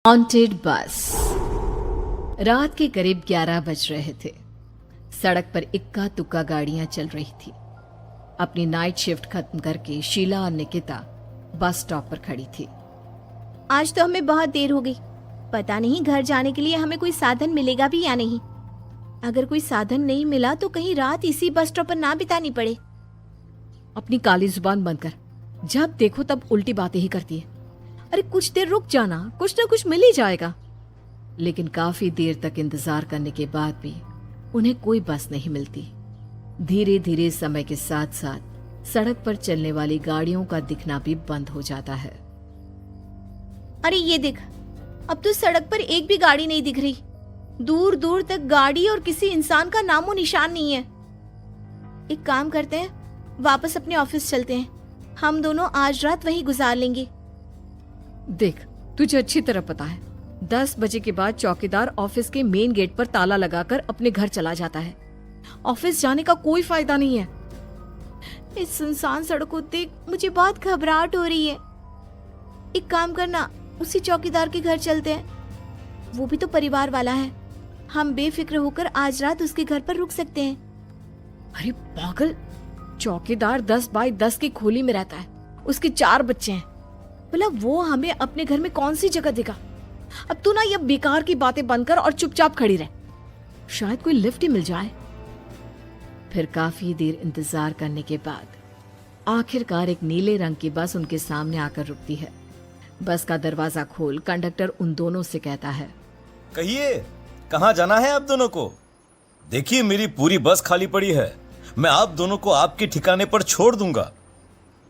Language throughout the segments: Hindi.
हॉन्टेड बस। रात के करीब 11 बज रहे थे। सड़क पर इक्का तुक्का गाड़ियां चल रही थी। अपनी नाइट शिफ्ट खत्म करके शीला और निकिता बस स्टॉप पर खड़ी थी। आज तो हमें बहुत देर हो गई। पता नहीं घर जाने के लिए हमें कोई साधन मिलेगा भी या नहीं। अगर कोई साधन नहीं मिला तो कहीं रात इसी बस स्टॉप पर ना बितानी पड़े। अपनी काली जुबान बंद कर। जब देखो तब उल्टी बातें ही करती है। अरे कुछ देर रुक जाना, कुछ ना कुछ मिल ही जाएगा। लेकिन काफी देर तक इंतजार करने के बाद भी उन्हें कोई बस नहीं मिलती। धीरे धीरे समय के साथ साथ सड़क पर चलने वाली गाड़ियों का दिखना भी बंद हो जाता है। अरे ये देख, अब तो सड़क पर एक भी गाड़ी नहीं दिख रही। दूर दूर तक गाड़ी और किसी इंसान का नामो निशान नहीं है। एक काम करते हैं, वापस अपने ऑफिस चलते हैं। हम दोनों आज रात वहीं गुजार लेंगे। देख, तुझे अच्छी तरह पता है 10 बजे के बाद चौकीदार ऑफिस के मेन गेट पर ताला लगाकर अपने घर चला जाता है। ऑफिस जाने का कोई फायदा नहीं है। इस सुनसान सड़क को देख मुझे बहुत घबराहट हो रही है। एक काम करना, उसी चौकीदार के घर चलते हैं। वो भी तो परिवार वाला है। हम बेफिक्र होकर आज रात उसके घर पर रुक सकते हैं। अरे पागल, चौकीदार 10 बाई 10 की खोली में रहता है। उसके 4 बच्चे हैं। भला वो हमें अपने घर में कौन सी जगह देगा। अब तू ना ये बेकार की बातें बंद कर और चुपचाप खड़ी रह। शायद कोई लिफ्ट ही मिल जाए। फिर काफी देर इंतजार करने के बाद आखिरकार एक नीले रंग की बस उनके सामने आकर रुकती है। बस का दरवाजा खोल कंडक्टर उन दोनों से कहता है, कहिए कहाँ जाना है आप दोनों को? देखिए मेरी पूरी बस खाली पड़ी है। मैं आप दोनों को आपके ठिकाने पर छोड़ दूंगा।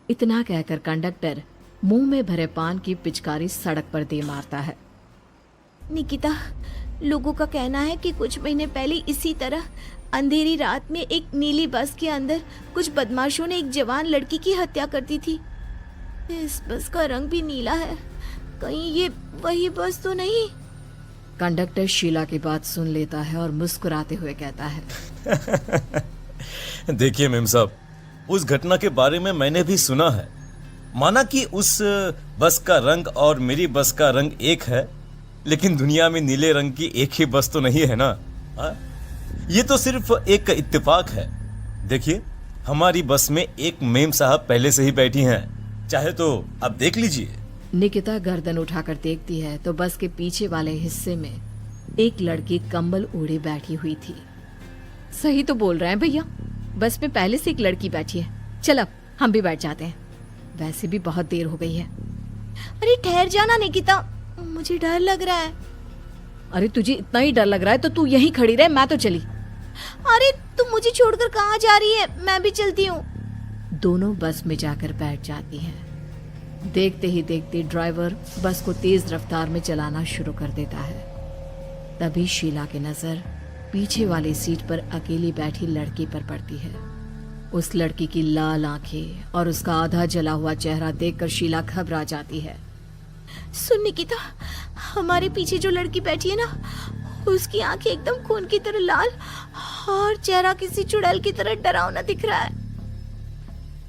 इतना कहकर कंडक्टर मुंह में भरे पान की पिचकारी सड़क पर दे मारता है। निकिता, लोगों का कहना है कि कुछ महीने पहले इसी तरह अंधेरी रात में एक नीली बस के अंदर कुछ बदमाशों ने एक जवान लड़की की हत्या कर दी थी। इस बस का रंग भी नीला है। कहीं ये वही बस तो नहीं? कंडक्टर शीला की बात सुन लेता है और मुस्कुराते हुए कहता है, देखिए मेम साहब, उस घटना के बारे में मैंने भी सुना है। माना कि उस बस का रंग और मेरी बस का रंग एक है, लेकिन दुनिया में नीले रंग की एक ही बस तो नहीं है ना। हा? ये तो सिर्फ एक इत्तेफाक है। देखिए हमारी बस में एक मेम साहब पहले से ही बैठी हैं। चाहे तो आप देख लीजिए। निकिता गर्दन उठाकर देखती है तो बस के पीछे वाले हिस्से में एक लड़की कंबल ओढ़े बैठी हुई थी। सही तो बोल रहे हैं भैया, बस में पहले से एक लड़की बैठी है। चल अब हम भी बैठ जाते हैं। वैसे भी बहुत देर हो गई है। अरे ठहर जाना निकिता, मुझे डर लग रहा है। अरे तुझे इतना ही डर लग रहा है तो तू यहीं खड़ी रहे, मैं तो चली। अरे तुम मुझे छोड़कर कहाँ जा रही है? मैं भी चलती हूँ। दोनों बस में जाकर बैठ जाती हैं। देखते ही देखते ड्राइवर बस को तेज रफ्तार में चलाना शुरू कर देता है। तभी शीला की नजर पीछे वाली सीट पर अकेली बैठी लड़की पर पड़ती है। उस लड़की की लाल आंखें और उसका आधा जला हुआ चेहरा देखकर शीला घबरा जाती है। सुन निकिता, हमारे पीछे जो लड़की बैठी है ना, उसकी आंखें एकदम खून की तरह लाल और चेहरा किसी चुड़ैल की तरह डरावना दिख रहा है।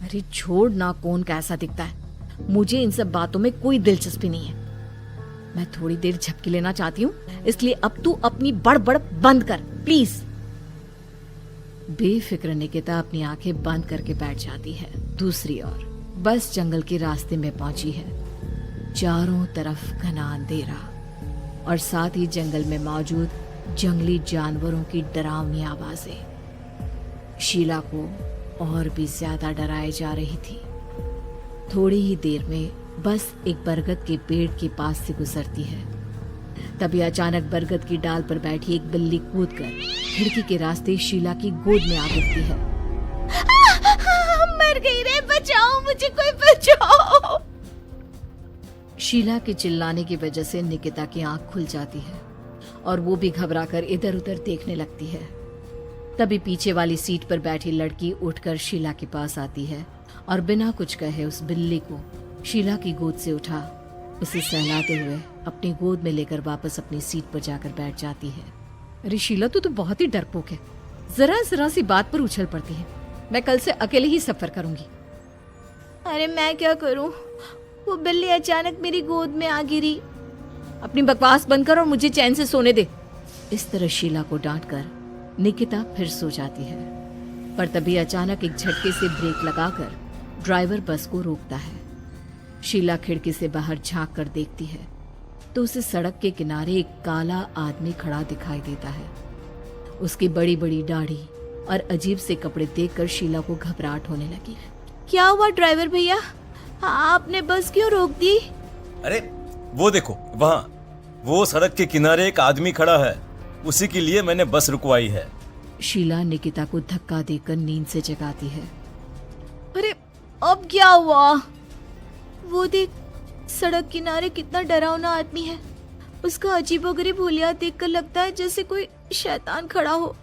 अरे छोड़ ना, कौन कैसा दिखता है? मुझे इन सब बातों में कोई दिलचस्पी नहीं है। मैं थोड़ी देर झपकी लेना चाहती हूँ, इसलिए अब तू अपनी बड़बड़ बंद कर प्लीज। बेफिक्र निकिता अपनी आंखें बंद करके बैठ जाती है। दूसरी ओर बस जंगल के रास्ते में पहुंची है। चारों तरफ घना अंधेरा और साथ ही जंगल में मौजूद जंगली जानवरों की डरावनी आवाजें शीला को और भी ज्यादा डराए जा रही थी। थोड़ी ही देर में बस एक बरगद के पेड़ के पास से गुजरती है। तभी अचानक बरगद की डाल पर बैठी एक बिल्ली कूदकर खिड़की के रास्ते शीला की गोद में आ गिरती है। मर गई रे, बचाओ मुझे, कोई बचाओ। शीला के चिल्लाने की वजह से निकिता की आंख खुल जाती है और वो भी घबराकर इधर उधर देखने लगती है। तभी पीछे वाली सीट पर बैठी लड़की उठकर शीला के पास आती है और बिना कुछ कहे उस बिल्ली को शीला की गोद से उठा उसे सहलाते हुए अपनी गोद में लेकर वापस अपनी सीट पर जाकर बैठ जाती है। अरे शीला, तू तो बहुत ही डरपोक है। जरा जरा सी बात पर उछल पड़ती है। मैं कल से अकेले ही सफर करूंगी। अरे मैं क्या करूं? वो बिल्ली अचानक मेरी गोद में आ गिरी। अपनी बकवास बंद कर और मुझे चैन से सोने दे। इस तरह शीला को डांटकर निकिता फिर सो जाती है, पर तभी अचानक एक झटके से ब्रेक लगाकर ड्राइवर बस को रोकता है। शीला खिड़की से बाहर झांक कर देखती है तो उसे सड़क के किनारे एक काला आदमी खड़ा दिखाई देता है। उसकी बड़ी बड़ी दाढ़ी और अजीब से कपड़े देखकर शीला को घबराहट होने लगी। क्या हुआ ड्राइवर भैया, आपने बस क्यों रोक दी? अरे वो देखो वहाँ, वो सड़क के किनारे एक आदमी खड़ा है, उसी के लिए मैंने बस रुकवाई है। शीला निकिता को धक्का देकर नींद से जगाती है। अरे अब क्या हुआ? वो देख, सड़क किनारे कितना डरावना आदमी है। उसका अजीबोगरीब हुलिया देखकर लगता है जैसे कोई शैतान खड़ा हो।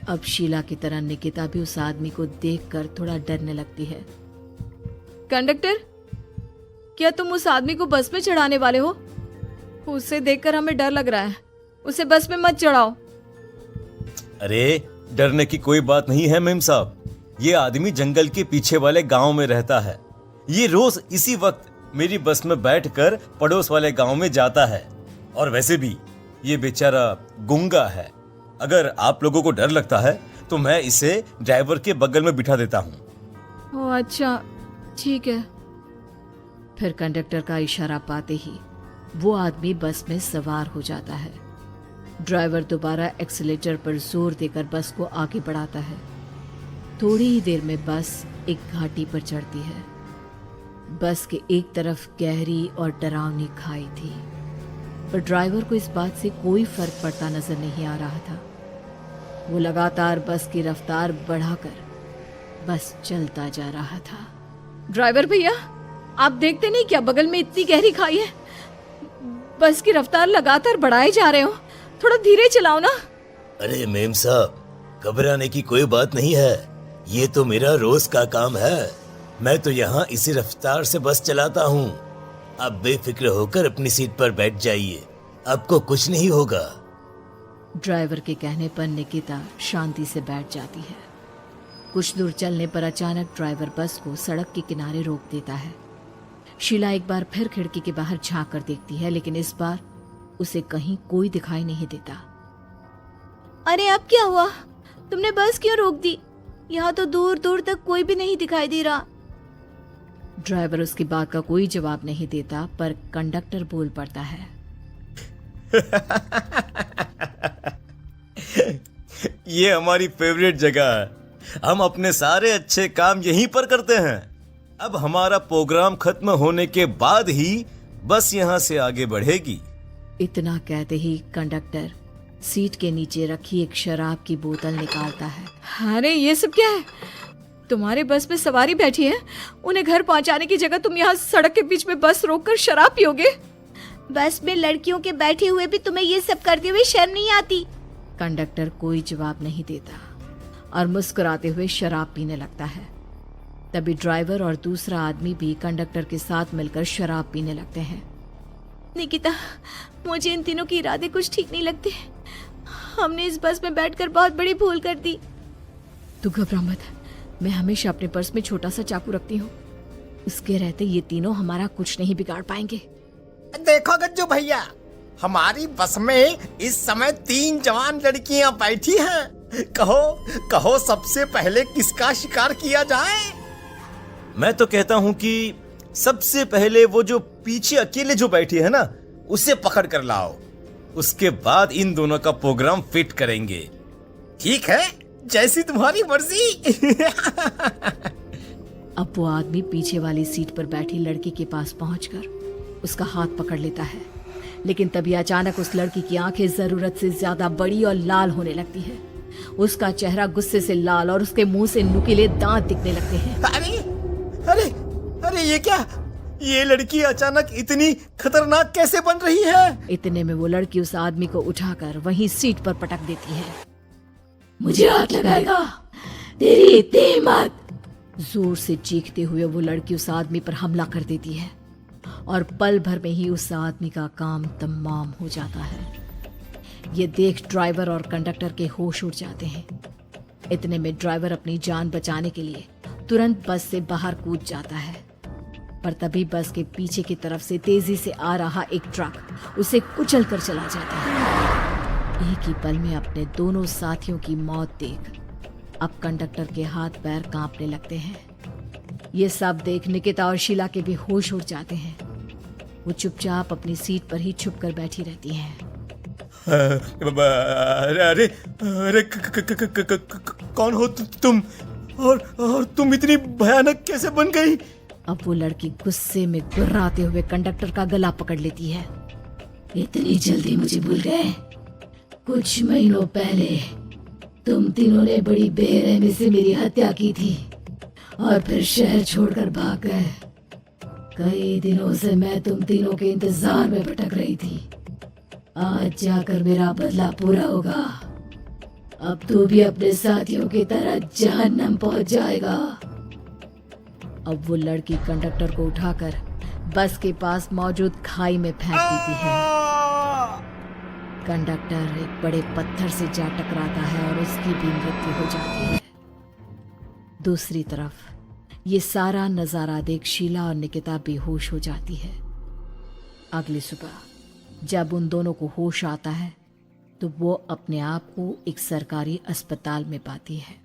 अब शीला की तरह निकिता भी उस आदमी को देखकर थोड़ा डरने लगती है। कंडक्टर, क्या तुम उस आदमी को बस में चढ़ाने वाले हो? उसे देखकर हमें डर लग रहा है, उसे बस में मत चढ़ाओ। अरे डरने की कोई बात नहीं है मेम साहब, ये आदमी जंगल के पीछे वाले गांव में रहता है। ये रोज इसी वक्त मेरी बस में बैठकर पड़ोस वाले गांव में जाता है। और वैसे भी ये बेचारा गूंगा है। अगर आप लोगों को डर लगता है तो मैं इसे ड्राइवर के बगल में बिठा देता हूँ। ओह अच्छा, ठीक है। फिर कंडक्टर का इशारा पाते ही वो आदमी बस में सवार हो जाता है। ड्राइवर दोबारा एक्सीलेटर पर जोर देकर बस को आगे बढ़ाता है। थोड़ी ही देर में बस एक घाटी पर चढ़ती है। बस के एक तरफ गहरी और डरावनी खाई थी, पर ड्राइवर को इस बात से कोई फर्क पड़ता नजर नहीं आ रहा था। वो लगातार बस की रफ्तार बढ़ाकर बस चलता जा रहा था। ड्राइवर भैया, आप देखते नहीं क्या बगल में इतनी गहरी खाई है? बस की रफ्तार लगातार बढ़ाए जा रहे हो, थोड़ा धीरे चलाओ ना। अरे मेम साहब, घबराने की कोई बात नहीं है, ये तो मेरा रोज का काम है। मैं तो यहाँ इसी रफ्तार से बस चलाता हूँ। आप बेफिक्र होकर अपनी सीट पर बैठ जाइए, आपको कुछ नहीं होगा। ड्राइवर के कहने पर निकिता शांति से बैठ जाती है। कुछ दूर चलने पर अचानक ड्राइवर बस को सड़क के किनारे रोक देता है। शीला एक बार फिर खिड़की के बाहर झांक कर देखती है, लेकिन इस बार उसे कहीं कोई दिखाई नहीं देता। अरे अब क्या हुआ? तुमने बस क्यों रोक दी? यहाँ तो दूर दूर तक कोई भी नहीं दिखाई दे रहा। ड्राइवर उसकी बात का कोई जवाब नहीं देता, पर कंडक्टर बोल पड़ता है। ये हमारी फेवरेट जगह है, हम अपने सारे अच्छे काम यहीं पर करते हैं। अब हमारा प्रोग्राम खत्म होने के बाद ही बस यहाँ से आगे बढ़ेगी। इतना कहते ही कंडक्टर सीट के नीचे रखी एक शराब की बोतल निकालता है। अरे ये सब क्या है? तुम्हारे बस में सवारी बैठी है, उन्हें घर पहुंचाने की जगह तुम यहाँ सड़क के बीच में बस रोककर शराब पियोगे? बस में लड़कियों के बैठे हुए भी तुम्हें ये सब करते हुए शर्म नहीं आती? कंडक्टर कोई जवाब नहीं देता और मुस्कुराते हुए शराब पीने लगता है। तभी ड्राइवर और दूसरा आदमी भी कंडक्टर के साथ मिलकर शराब पीने लगते हैं। निकिता, मुझे इन तीनों के इरादे कुछ ठीक नहीं लगते। हमने इस बस में बैठकर बहुत बड़ी भूल कर दी। तू घबरा मत, मैं हमेशा अपने पर्स में छोटा सा चाकू रखती हूँ। उसके रहते ये तीनों हमारा कुछ नहीं बिगाड़ पाएंगे। देखो गज्जू भैया, हमारी बस में इस समय 3 जवान लड़कियां बैठी हैं। कहो कहो सबसे पहले किसका शिकार किया जाए? मैं तो कहता हूँ कि सबसे पहले वो जो पीछे अकेले जो बैठी है ना, उसे पकड़ कर लाओ। उसके बाद इन दोनों का प्रोग्राम फिट करेंगे। ठीक है, जैसी तुम्हारी मर्जी। अब वो आदमी पीछे वाली सीट पर बैठी लड़की के पास पहुंचकर उसका हाथ पकड़ लेता है, लेकिन तभी अचानक उस लड़की की आंखें जरूरत से ज्यादा बड़ी और लाल होने लगती है। उसका चेहरा गुस्से से लाल और उसके मुंह से नुकीले दांत दिखने लगते हैं। अरे अरे अरे ये क्या? ये लड़की अचानक इतनी खतरनाक कैसे बन रही है? इतने में वो लड़की उस आदमी को उठाकर वहीं सीट पर पटक देती है। मुझे हाथ लगाएगा, तेरी इतनी हिम्मत! जोर से चीखते हुए वो लड़की उस आदमी पर हमला कर देती है और पल भर में ही उस आदमी का काम तमाम हो जाता है। ये देख ड्राइवर और कंडक्टर के होश उड़ जाते हैं। इतने में ड्राइवर अपनी जान बचाने के लिए तुरंत बस से बाहर कूद जाता है। पर तभी बस के पीछे की तरफ से तेजी से आ रहा एक ट्रक उसे कुचल कर चला जाता है। एक ही पल में अपने दोनों साथियों की मौत देख अब कंडक्टर के हाथ पैर कांपने लगते हैं। ये सब देख निकिता और शीला के भी होश उड़ जाते हैं। वो चुपचाप अपनी सीट पर ही छुप कर बैठी रहती हैं। अरे अरे कौन हो तुम और तुम इतनी भयानक कैसे बन गई? अब वो लड़की गुस्से में गुर्राते हुए कंडक्टर का गला पकड़ लेती है। इतनी जल्दी मुझे भूल गए? कुछ महीनों पहले तुम तीनों ने बड़ी बेरहमी से मेरी हत्या की थी और फिर शहर छोड़कर भाग गए। कई दिनों से मैं तुम तीनों के इंतजार में भटक रही थी। आज जाकर मेरा बदला पूरा होगा। अब तू भी अपने साथियों की तरह जहन्नम पहुंच जाएगा। अब वो लड़की कंडक्टर को उठाकर बस के पास मौजूद खाई में फेंक देती है। कंडक्टर एक बड़े पत्थर से जा टकराता है और उसकी भी मृत्यु हो जाती है। दूसरी तरफ ये सारा नजारा देख शीला और निकिता बेहोश हो जाती है। अगली सुबह जब उन दोनों को होश आता है तो वो अपने आप को एक सरकारी अस्पताल में पाती है।